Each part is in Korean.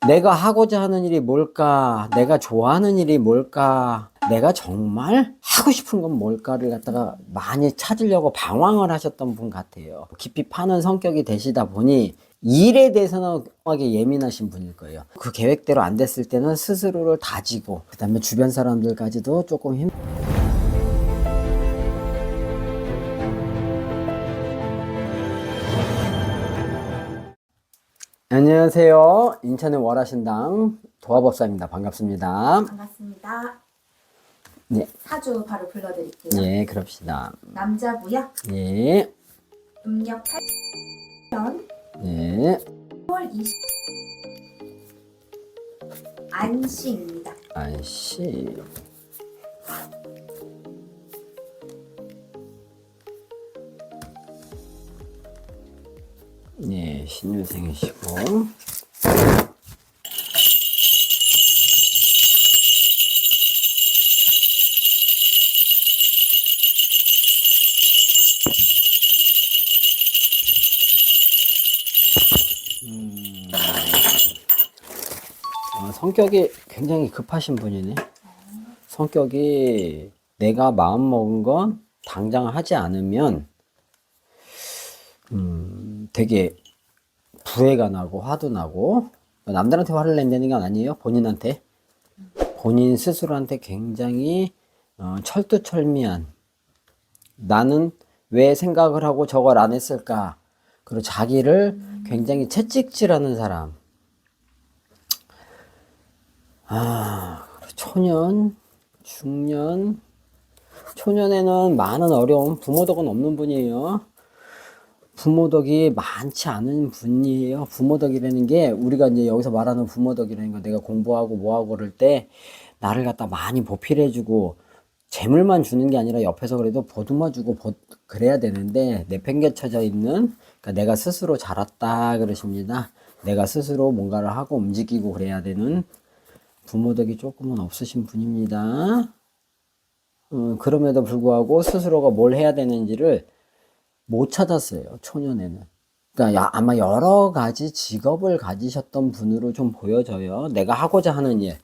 내가 하고자 하는 일이 뭘까? 내가 좋아하는 일이 뭘까? 내가 정말 하고 싶은 건 뭘까를 갖다가 많이 찾으려고 방황을 하셨던 분 같아요. 깊이 파는 성격이 되시다 보니 일에 대해서는 하게 예민하신 분일 거예요. 그 계획대로 안 됐을 때는 스스로를 다지고, 그 다음에 주변 사람들까지도 조금 안녕하세요. 인천의 월화신당 도화법사입니다. 반갑습니다. 반갑습니다. 네. 사주 바로 불러드릴게요. 예, 그럽시다. 남자고요. 예, 음력 8년 예. 10월 20일 안씨입니다. 아이씨. 예, 신유생이시고. 성격이 굉장히 급하신 분이네. 성격이 내가 마음 먹은 건 당장 하지 않으면 되게 부해가 나고 화도 나고, 남들한테 화를 낸다는 건 아니에요. 본인한테, 본인 스스로한테 굉장히 철두철미한, 나는 왜 생각을 하고 저걸 안 했을까, 그리고 자기를 굉장히 채찍질하는 사람. 초년, 중년, 초년에는 많은 어려움, 부모덕은 없는 분이에요. 부모덕이 많지 않은 분이에요. 부모덕이라는 게, 우리가 이제 여기서 말하는 부모덕이라는 건, 내가 공부하고 뭐하고 그럴 때 나를 갖다 많이 보필해주고 재물만 주는 게 아니라 옆에서 그래도 보듬어주고 그래야 되는데, 내팽개쳐져 있는, 그러니까 내가 스스로 자랐다 그러십니다. 내가 스스로 뭔가를 하고 움직이고 그래야 되는 부모덕이 조금은 없으신 분입니다. 그럼에도 불구하고 스스로가 뭘 해야 되는지를 못 찾았어요, 초년에는. 그러니까 아마 여러 가지 직업을 가지셨던 분으로 좀 보여져요. 내가 하고자 하는 일.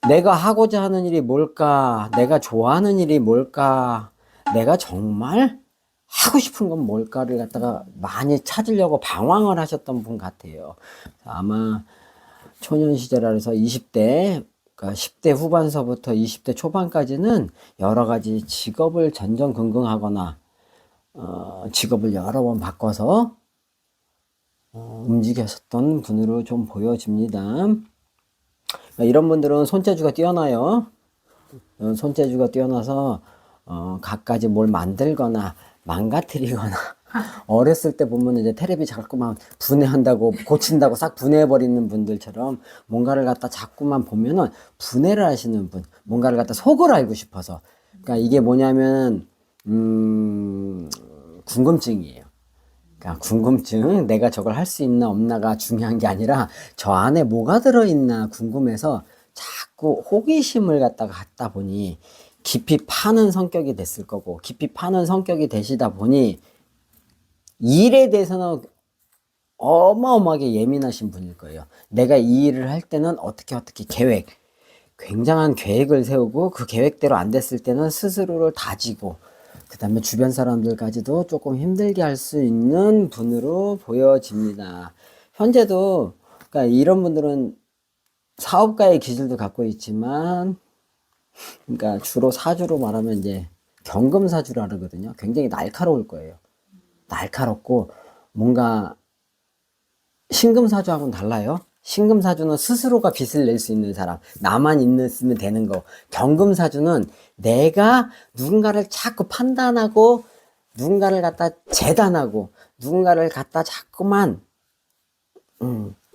내가 하고자 하는 일이 뭘까? 내가 좋아하는 일이 뭘까? 내가 정말 하고 싶은 건 뭘까를 갖다가 많이 찾으려고 방황을 하셨던 분 같아요. 아마 초년 시절에서 20대, 그러니까 10대 후반서부터 20대 초반까지는 여러 가지 직업을 전전긍긍하거나 직업을 여러 번 바꿔서 움직였었던 분으로 좀 보여집니다. 이런 분들은 손재주가 뛰어나요. 손재주가 뛰어나서 갖가지 뭘 만들거나 망가뜨리거나 어렸을 때 보면 이제 테레비 자꾸만 분해한다고, 고친다고 싹 분해해버리는 분들처럼 뭔가를 갖다 자꾸만 보면은 분해를 하시는 분, 뭔가를 갖다 속을 알고 싶어서. 그러니까 이게 뭐냐면 궁금증이에요. 그러니까 궁금증, 내가 저걸 할 수 있나 없나가 중요한 게 아니라 저 안에 뭐가 들어있나 궁금해서 자꾸 호기심을 갖다 보니 깊이 파는 성격이 됐을 거고, 깊이 파는 성격이 되시다 보니 일에 대해서는 어마어마하게 예민하신 분일 거예요. 내가 이 일을 할 때는 어떻게 계획, 굉장한 계획을 세우고, 그 계획대로 안 됐을 때는 스스로를 다지고, 그 다음에 주변 사람들까지도 조금 힘들게 할 수 있는 분으로 보여집니다. 현재도, 그러니까 이런 분들은 사업가의 기질도 갖고 있지만, 그러니까 주로 사주로 말하면 이제 경금사주라 그러거든요. 굉장히 날카로울 거예요. 날카롭고, 뭔가 신금사주하고는 달라요. 신금사주는 스스로가 빚을 낼 수 있는 사람, 나만 있으면 되는 거. 경금사주는 내가 누군가를 자꾸 판단하고, 누군가를 갖다 재단하고, 누군가를 갖다 자꾸만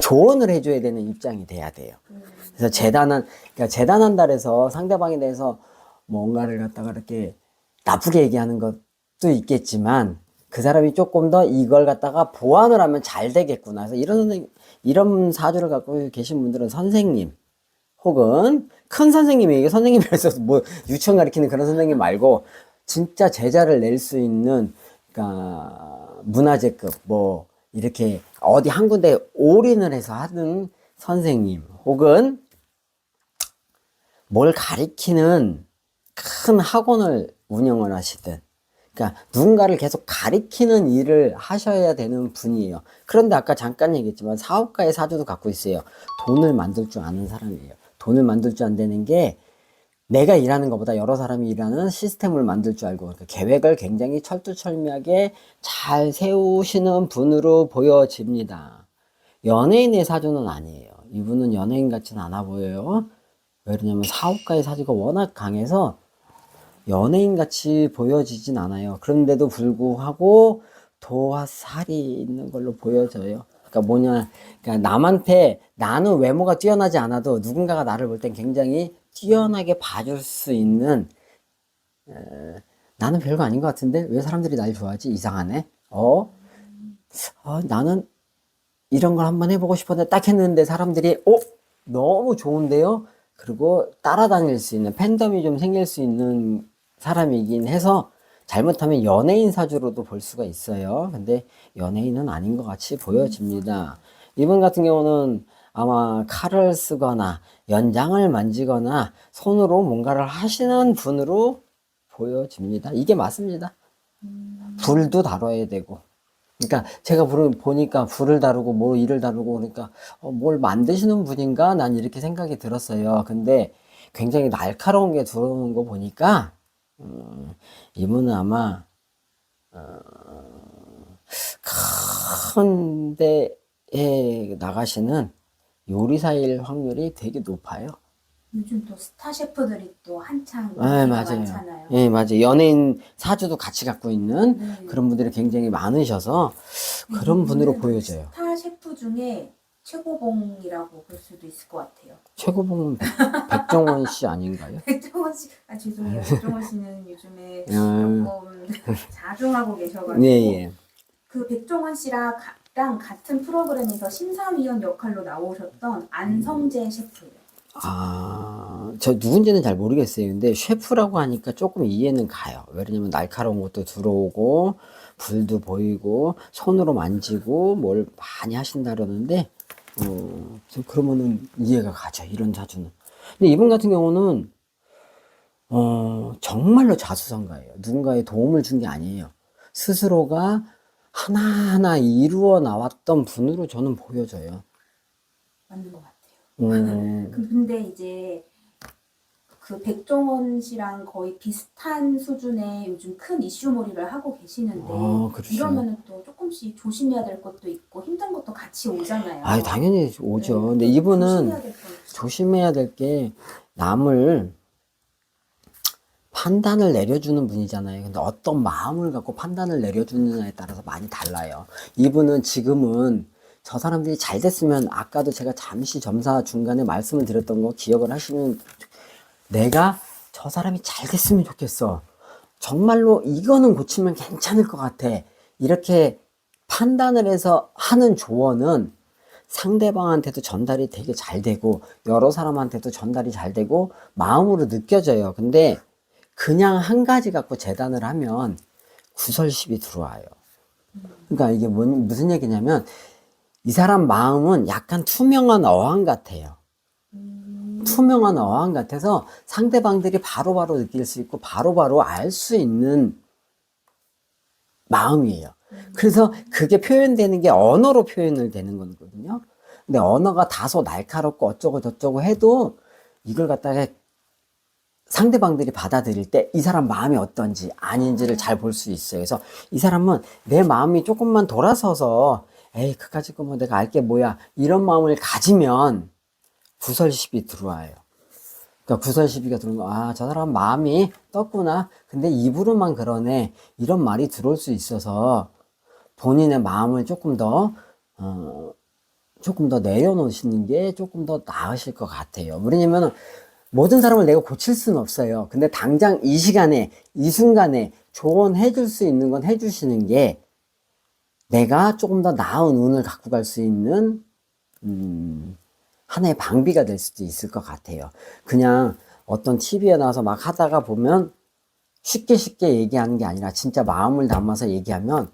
조언을 해줘야 되는 입장이 돼야 돼요. 그래서 그러니까 재단한다 해서 상대방에 대해서 뭔가를 갖다가 이렇게 나쁘게 얘기하는 것도 있겠지만, 그 사람이 조금 더 이걸 갖다가 보완을 하면 잘 되겠구나. 그래서 이런 사주를 갖고 계신 분들은 선생님, 혹은 큰 선생님에게, 선생님이라서 뭐 유치원 가르치는 그런 선생님 말고, 진짜 제자를 낼 수 있는, 그러니까 문화재급, 뭐, 이렇게 어디 한 군데 올인을 해서 하는 선생님 혹은 뭘 가리키는 큰 학원을 운영을 하시든, 그러니까 누군가를 계속 가리키는 일을 하셔야 되는 분이에요. 그런데 아까 잠깐 얘기했지만 사업가의 사주도 갖고 있어요. 돈을 만들 줄 아는 사람이에요. 돈을 만들 줄 안다는 게 내가 일하는 것보다 여러 사람이 일하는 시스템을 만들 줄 알고, 그러니까 계획을 굉장히 철두철미하게 잘 세우시는 분으로 보여집니다. 연예인의 사주는 아니에요. 이분은 연예인 같지는 않아 보여요. 왜냐면 사업가의 사주가 워낙 강해서 연예인 같이 보여지진 않아요. 그런데도 불구하고 도화살이 있는 걸로 보여져요. 그러니까 뭐냐, 그러니까 남한테 나는 외모가 뛰어나지 않아도 누군가가 나를 볼 땐 굉장히 뛰어나게 봐줄 수 있는, 나는 별거 아닌 것 같은데 왜 사람들이 날 좋아하지? 이상하네. 나는 이런 걸 한번 해보고 싶었는데 딱 했는데 사람들이 너무 좋은데요? 그리고 따라다닐 수 있는, 팬덤이 좀 생길 수 있는 사람이긴 해서 잘못하면 연예인 사주로도 볼 수가 있어요. 근데 연예인은 아닌 것 같이 보여집니다. 이분 같은 경우는 아마 칼을 쓰거나 연장을 만지거나 손으로 뭔가를 하시는 분으로 보여집니다. 이게 맞습니다. 불도 다뤄야 되고. 그러니까 제가 보니까 불을 다루고 뭐 일을 다루고 그러니까 뭘 만드시는 분인가 난 이렇게 생각이 들었어요. 근데 굉장히 날카로운 게 들어오는 거 보니까 이분은 아마 큰 데에 나가시는 요리사일 확률이 되게 높아요. 요즘 또 스타 셰프들이 또 한창 네, 인기가 맞아요. 많잖아요. 예, 맞아요. 연예인 사주도 같이 갖고 있는 네. 그런 분들이 굉장히 많으셔서 그런 분으로 이분은 보여져요. 스타 셰프 중에 최고봉이라고 볼 수도 있을 것 같아요. 최고봉은 백종원 씨 아닌가요? 백종원 씨, 죄송해요. 백종원 씨는 요즘에 음. 조금 자중하고 계셔가지고 네, 예. 그 백종원 씨랑 같은 프로그램에서 심사위원 역할로 나오셨던 안성재 셰프예요. 저 누군지는 잘 모르겠어요. 근데 셰프라고 하니까 조금 이해는 가요. 왜냐면 날카로운 것도 들어오고, 불도 보이고, 손으로 만지고, 뭘 많이 하신다 그러는데, 그러면은 이해가 가죠. 이런 사주는. 근데 이분 같은 경우는, 정말로 자수성가예요. 누군가의 도움을 준 게 아니에요. 스스로가 하나하나 이루어 나왔던 분으로 저는 보여져요. 맞는 것 같아요. 음, 근데 이제 그 백종원 씨랑 거의 비슷한 수준의 요즘 큰 이슈몰이를 하고 계시는데 그렇죠. 이러면은 또 조금씩 조심해야 될 것도 있고 힘든 것도 같이 오잖아요. 당연히 오죠. 네, 근데 또 이분은 조심해야 될 거 있어요. 조심해야 될 게 남을 판단을 내려주는 분이잖아요. 근데 어떤 마음을 갖고 판단을 내려주느냐에 따라서 많이 달라요. 이분은 지금은 저 사람들이 잘 됐으면, 아까도 제가 잠시 점사 중간에 말씀을 드렸던 거 기억을 하시면, 내가 저 사람이 잘 됐으면 좋겠어. 정말로 이거는 고치면 괜찮을 것 같아. 이렇게 판단을 해서 하는 조언은 상대방한테도 전달이 되게 잘 되고, 여러 사람한테도 전달이 잘 되고, 마음으로 느껴져요. 근데 그냥 한 가지 갖고 재단을 하면 구설십이 들어와요. 그러니까 이게 무슨 얘기냐면, 이 사람 마음은 약간 투명한 어항 같아요. 투명한 어항 같아서 상대방들이 바로바로 느낄 수 있고 바로바로 알 수 있는 마음이에요. 그래서 그게 표현되는 게 언어로 표현을 되는 거거든요. 근데 언어가 다소 날카롭고 어쩌고 저쩌고 해도 이걸 갖다가 상대방들이 받아들일 때 이 사람 마음이 어떤지 아닌지를 잘 볼 수 있어요. 그래서 이 사람은 내 마음이 조금만 돌아서서 에이 그까짓 거 뭐 내가 알게 뭐야 이런 마음을 가지면 구설십이 들어와요. 그러니까 구설시비가 들어오면 저 사람 마음이 떴구나. 근데 입으로만 그러네. 이런 말이 들어올 수 있어서 본인의 마음을 조금 더 내려놓으시는 게 조금 더 나으실 것 같아요. 왜냐면 모든 사람을 내가 고칠 수는 없어요. 근데 당장 이 시간에, 이 순간에 조언해 줄 수 있는 건 해주시는 게 내가 조금 더 나은 운을 갖고 갈 수 있는, 하나의 방비가 될 수도 있을 것 같아요. 그냥 어떤 TV에 나와서 막 하다가 보면 쉽게 얘기하는 게 아니라 진짜 마음을 담아서 얘기하면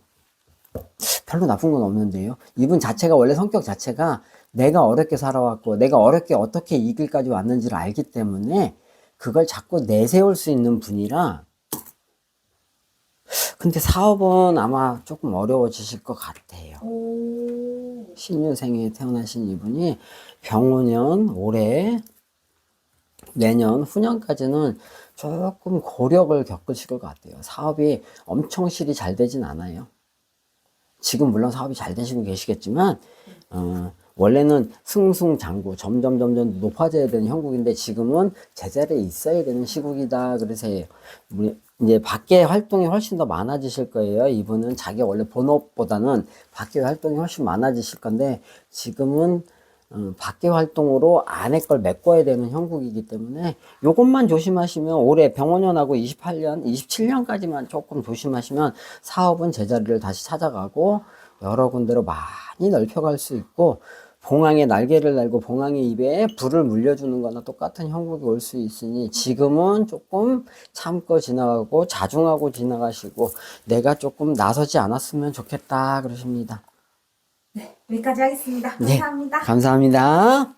별로 나쁜 건 없는데요. 이분 자체가 원래 성격 자체가 내가 어렵게 살아왔고 내가 어렵게 어떻게 이 길까지 왔는지를 알기 때문에 그걸 자꾸 내세울 수 있는 분이라. 근데 사업은 아마 조금 어려워지실 것 같아요. 오. 신유생에 태어나신 이분이 병오년 올해 내년 후년까지는 조금 고력을 겪으실 것 같아요. 사업이 엄청 실이 잘 되진 않아요. 지금 물론 사업이 잘 되시고 계시겠지만 원래는 승승장구 점점 높아져야 되는 형국인데 지금은 제자리에 있어야 되는 시국이다. 그래서 이제 밖에 활동이 훨씬 더 많아지실 거예요. 이분은 자기 원래 본업보다는 밖에 활동이 훨씬 많아지실 건데 지금은 밖에 활동으로 안에 걸 메꿔야 되는 형국이기 때문에 요것만 조심하시면 올해 병원년하고 28년, 27년까지만 조금 조심하시면 사업은 제자리를 다시 찾아가고 여러 군데로 많이 넓혀갈 수 있고 봉황의 날개를 달고 봉황의 입에 불을 물려주는 거나 똑같은 형국이 올 수 있으니 지금은 조금 참고 지나가고 자중하고 지나가시고 내가 조금 나서지 않았으면 좋겠다 그러십니다. 네, 여기까지 하겠습니다. 네, 감사합니다. 감사합니다.